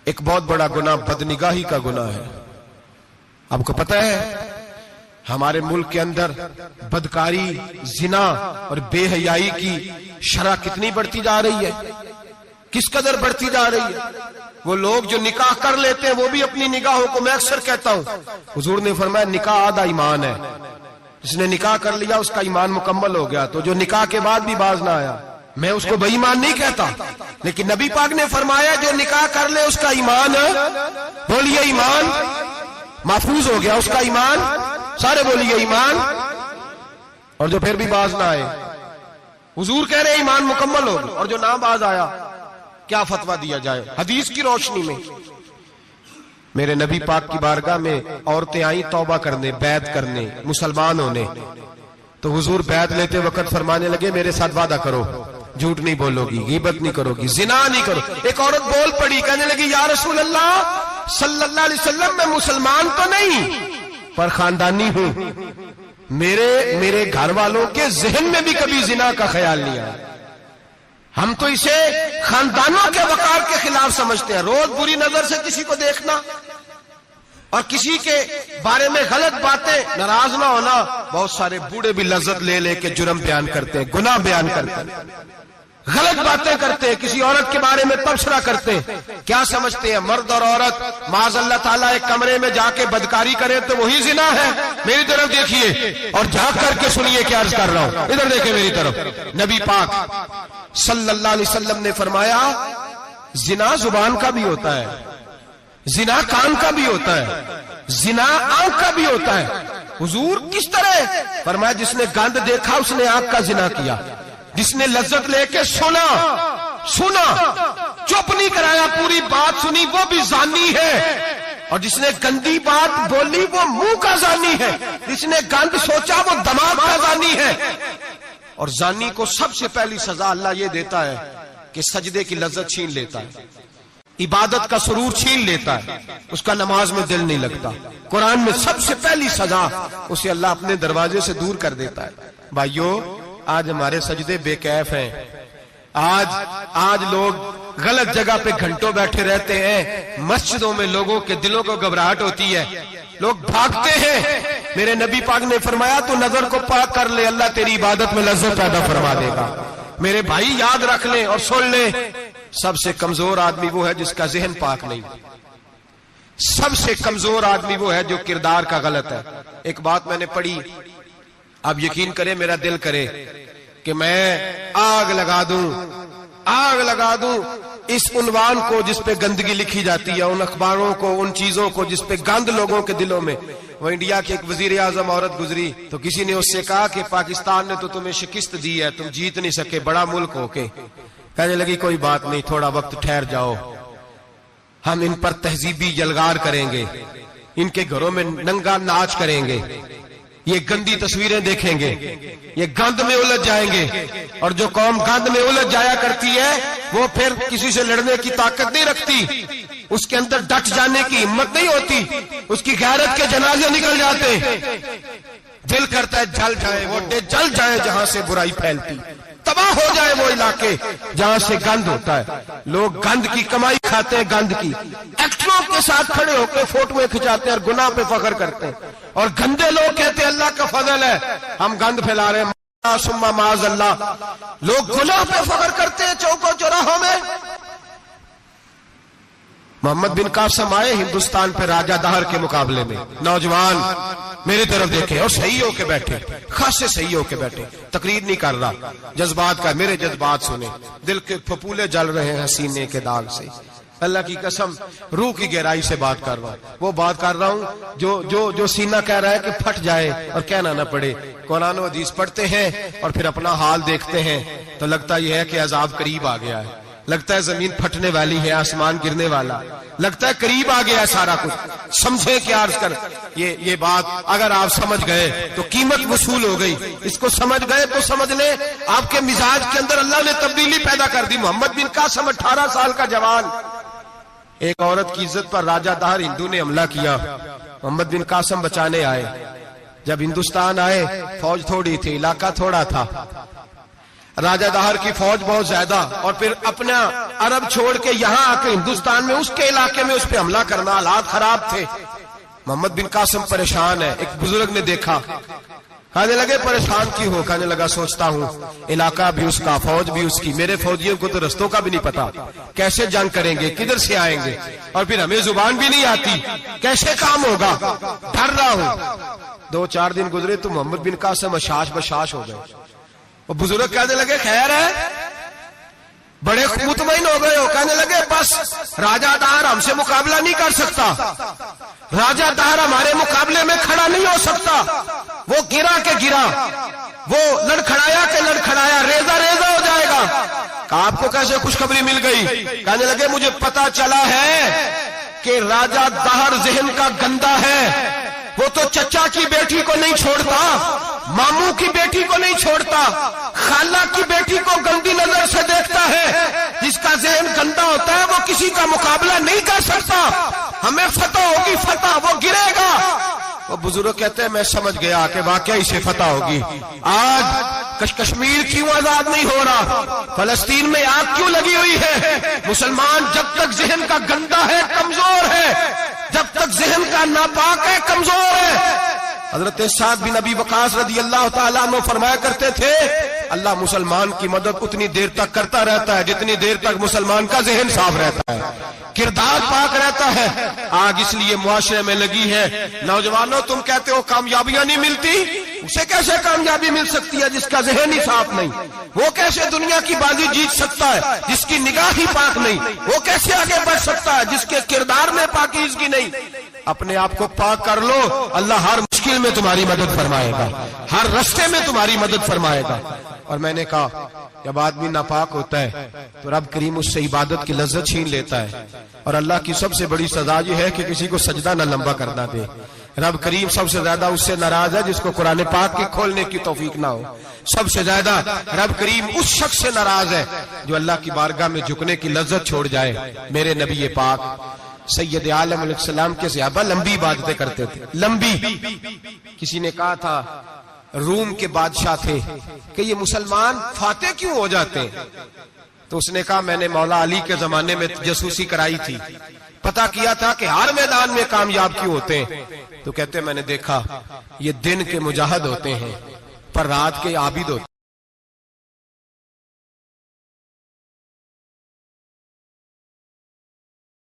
ایک بہت بڑا گناہ بدنگاہی کا گناہ ہے. آپ کو پتہ ہے ہمارے ملک کے اندر بدکاری، زنا اور بے حیائی کی شرح کتنی بڑھتی جا رہی ہے، کس قدر بڑھتی جا رہی ہے. وہ لوگ جو نکاح کر لیتے ہیں وہ بھی اپنی نگاہوں کو، میں اکثر کہتا ہوں، حضور نے فرمایا نکاح آدھا ایمان ہے. جس نے نکاح کر لیا اس کا ایمان مکمل ہو گیا. تو جو نکاح کے بعد بھی باز نہ آیا، میں اس کو بے ایمان نہیں کہتا، لیکن نبی پاک نے فرمایا جو نکاح کر لے اس کا ایمان، بولیے ایمان محفوظ ہو گیا، اس کا ایمان، سارے بولیے ایمان. اور جو پھر بھی باز نہ آئے، حضور کہہ رہے ایمان مکمل ہو گیا. اور جو نہ باز آیا کیا فتویٰ دیا جائے حدیث کی روشنی میں؟ میرے نبی پاک کی بارگاہ میں عورتیں آئیں توبہ کرنے، بیعت کرنے، مسلمان ہونے. تو حضور بیعت لیتے وقت فرمانے لگے میرے ساتھ وعدہ کرو، جھوٹ نہیں بولو گی، غیبت نہیں کرو گی، زنا نہیں کرو. ایک عورت بول پڑی، کہنے لگی یا رسول اللہ صلی اللہ علیہ وسلم میں مسلمان تو نہیں پر خاندانی ہوں، میرے گھر والوں کے ذہن میں بھی کبھی زنا کا خیال نہیں آیا. ہم تو اسے خاندانوں کے وقار کے خلاف سمجھتے ہیں. روز بری نظر سے کسی کو دیکھنا اور کسی کے بارے میں غلط باتیں، ناراض نہ ہونا. بہت سارے بوڑھے بھی لذت لے لے کے جرم بیان کرتے ہیں، گناہ بیان کرتے ہیں، غلط باتیں کرتے ہیں، کسی عورت کے بارے میں تبصرہ کرتے ہیں. کیا سمجھتے ہیں مرد اور عورت معاذ اللہ تعالیٰ ایک کمرے میں جا کے بدکاری کرے تو وہی زنا ہے؟ میری طرف دیکھیے اور جھانک کر کے سنیے کیا عرض کر رہا ہوں، ادھر دیکھیں میری طرف. نبی پاک صلی اللہ علیہ وسلم نے فرمایا زنا زبان کا بھی ہوتا ہے، زنا کان کا بھی ہوتا ہے، زنا آنکھ کا بھی ہوتا ہے. حضور کس طرح فرمایا جس نے گند دیکھا اس نے آنکھ کا زنا کیا، جس نے لذت لے کے سنا چپ نہیں کرایا، پوری بات سنی، وہ بھی زانی ہے. اور جس نے گندی بات بولی وہ منہ کا زانی ہے، جس نے گند سوچا وہ دماغ کا زانی ہے. اور زانی کو سب سے پہلی سزا اللہ یہ دیتا ہے کہ سجدے کی لذت چھین لیتا ہے، عبادت کا سرور چھین لیتا ہے، اس کا نماز میں دل نہیں لگتا. قرآن میں سب سے پہلی سزا اسے اللہ اپنے دروازے سے دور کر دیتا ہے. بھائیو آج ہمارے سجدے بے کیف ہیں، آج لوگ غلط جگہ پہ گھنٹوں بیٹھے رہتے ہیں. مسجدوں میں لوگوں کے دلوں کو گھبراہٹ ہوتی ہے، لوگ بھاگتے ہیں. میرے نبی پاک نے فرمایا تو نظر کو پاک کر لے، اللہ تیری عبادت میں لذت پیدا فرما دے گا. میرے بھائی یاد رکھ لیں اور سن لیں، سب سے کمزور آدمی وہ ہے جس کا ذہن پاک نہیں. سب سے کمزور آدمی وہ ہے جو کردار کا غلط ہے. ایک بات میں نے پڑھی، آپ یقین کریں میرا دل کرے کہ میں آگ لگا دوں اس عنوان کو جس پہ گندگی لکھی جاتی ہے، ان اخباروں کو، ان چیزوں کو جس پہ گند لوگوں کے دلوں میں. وہ انڈیا کی ایک وزیر اعظم عورت گزری تو کسی نے اس سے کہا کہ پاکستان نے تو تمہیں شکست دی ہے، تم جیت نہیں سکے بڑا ملک ہو کے. کہنے لگی کوئی بات نہیں، تھوڑا وقت ٹھہر جاؤ، ہم ان پر تہذیبی یلغار کریں گے، ان کے گھروں میں ننگا ناچ کریں گے، یہ گندی تصویریں دیکھیں گے، یہ گند میں الجھ جائیں گے. اور جو قوم گند میں الجھ جایا کرتی ہے وہ پھر کسی سے لڑنے کی طاقت نہیں رکھتی، اس کے اندر ڈٹ جانے کی ہمت نہیں ہوتی، اس کی غیرت کے جنازے نکل جاتے. دل کرتا ہے جل جائے وہ جل جائے جہاں سے برائی پھیلتی، تباہ ہو جائے وہ علاقے جہاں سے گند ہوتا ہے. لوگ گند کی کمائی کھاتے ہیں، گند کی ایکٹروں کے ساتھ کھڑے ہو کے فوٹویں کھچاتے ہیں اور گناہ پہ فخر کرتے ہیں. اور گندے لوگ کہتے ہیں اللہ کا فضل ہے ہم گند پھیلا رہے ہیں، ثم معاذ اللہ. لوگ گناہ پہ فخر کرتے ہیں چوکوں چوراہوں میں. محمد بن قاسم آئے ہندوستان پہ راجہ دہر کے مقابلے میں، نوجوان میری طرف دیکھیں اور صحیح ہو کے بیٹھے، خاصے صحیح ہو کے بیٹھے، تقریر نہیں کر رہا، جذبات کا، میرے جذبات سنیں، دل کے پھپولے جل رہے ہیں سینے کے داغ سے. اللہ کی قسم روح کی گہرائی سے بات کر رہا ہوں، وہ بات کر رہا ہوں جو سینہ کہہ رہا ہے کہ پھٹ جائے اور کہنا نہ پڑے. قرآن و حدیث پڑھتے ہیں اور پھر اپنا حال دیکھتے ہیں تو لگتا یہ ہے کہ عذاب قریب آ گیا ہے، لگتا ہے زمین پھٹنے والی ہے، آسمان گرنے والا، لگتا ہے قریب آ گیا ہے سارا کچھ. سمجھے کیا عرض کر یہ بات اگر آپ سمجھ گئے تو قیمت وصول ہو گئی. اس کو سمجھ گئے تو سمجھ لیں آپ کے مزاج کے اندر اللہ نے تبدیلی پیدا کر دی. محمد بن قاسم 18 سال کا جوان، ایک عورت کی عزت پر راجہ دہر ہندو نے حملہ کیا، محمد بن قاسم بچانے آئے. جب ہندوستان آئے فوج تھوڑی تھی، علاقہ تھوڑا تھا، راجہ دہر کی فوج بہت زیادہ، اور پھر اپنا عرب چھوڑ کے یہاں آ کے ہندوستان میں اس کے علاقے میں اس پہ حملہ کرنا، حالات خراب تھے۔ محمد بن قاسم پریشان ہے۔ ایک بزرگ نے دیکھا، کہنے لگے پریشان کی ہو؟ کہنے لگا سوچتا ہوں علاقہ بھی اس کا، فوج بھی اس کی، میرے فوجیوں کو تو رستوں کا بھی نہیں پتا، کیسے جنگ کریں گے، کدھر سے آئیں گے، اور پھر ہمیں زبان بھی نہیں آتی، کیسے کام ہوگا، ڈر رہا ہوں۔ 2-4 دن گزرے تو محمد بن قاسم اشاش بشاش ہو گئے۔ وہ بزرگ کہنے لگے خیر ہے، بڑے مطمئن ہو گئے ہو؟ کہنے لگے بس راجہ دہر ہم سے مقابلہ نہیں کر سکتا، راجہ دہر ہمارے مقابلے میں کھڑا نہیں ہو سکتا، وہ گرا کے گرا، وہ لڑکھڑایا کے لڑکھڑایا، ریزہ ریزہ ہو جائے گا۔ کہا آپ کو کیسے خوشخبری مل گئی؟ کہنے لگے مجھے پتا چلا ہے کہ راجہ دہر ذہن کا گندا ہے، وہ تو چچا کی بیٹی کو نہیں چھوڑتا، ماموں کی بیٹی کو نہیں چھوڑتا، خالہ کی بیٹی کو گندی نظر سے دیکھتا ہے۔ جس کا ذہن گندا ہوتا ہے وہ کسی کا مقابلہ نہیں کر سکتا، ہمیں فتح ہوگی، فتح، وہ گرے گا۔ وہ بزرگ کہتے ہیں میں سمجھ گیا کہ واقعی سے فتح ہوگی۔ آج کشمیر کیوں آزاد نہیں ہو رہا، فلسطین میں آگ کیوں لگی ہوئی ہے؟ مسلمان جب تک ذہن کا گندا ہے کمزور ہے، جب تک ذہن کا ناپاک ہے کمزور ہے۔ حضرت سعد بن ابی وقاص رضی اللہ تعالیٰ عنہ فرمایا کرتے تھے اللہ مسلمان کی مدد اتنی دیر تک کرتا رہتا ہے جتنی دیر تک مسلمان کا ذہن صاف رہتا ہے، کردار پاک رہتا ہے۔ آگ اس لیے معاشرے میں لگی ہے۔ نوجوانوں تم کہتے ہو کامیابیاں نہیں ملتی، اسے کیسے کامیابی مل سکتی ہے جس کا ذہن ہی صاف نہیں؟ وہ کیسے دنیا کی بازی جیت سکتا ہے جس کی نگاہ ہی پاک نہیں؟ وہ کیسے آگے بڑھ سکتا ہے جس کے کردار میں پاکیزگی نہیں؟ اپنے آپ کو پاک کر لو، اللہ ہر مشکل میں تمہاری مدد فرمائے گا، ہر رستے میں تمہاری مدد فرمائے گا۔ اور میں نے کہا جب آدمی ناپاک ہوتا ہے تو رب کریم اس سے عبادت کی لذت چھین لیتا ہے، اور اللہ کی سب سے بڑی سزا یہ ہے کہ کسی کو سجدہ نہ لمبا کرنا دے۔ رب کریم سب سے زیادہ اس سے ناراض ہے جس کو قرآن پاک کے کھولنے کی توفیق نہ ہو۔ سب سے زیادہ رب کریم اس شخص سے ناراض ہے جو اللہ کی بارگاہ میں جھکنے کی لذت چھوڑ جائے۔ میرے نبی پاک سید عالم علیہ السلام کے صحابہ لمبی عبادتیں کرتے تھے، لمبی۔ کسی نے کہا تھا روم کے بادشاہ تھے کہ یہ مسلمان فاتح کیوں ہو جاتے ہیں؟ تو اس نے کہا میں نے مولا علی کے زمانے میں جاسوسی کرائی تھی، پتا کیا تھا کہ ہر میدان میں کامیاب کیوں ہوتے ہیں۔ تو کہتے ہیں میں نے دیکھا یہ دن کے مجاہد ہوتے ہیں پر رات کے عابد ہوتے ہیں۔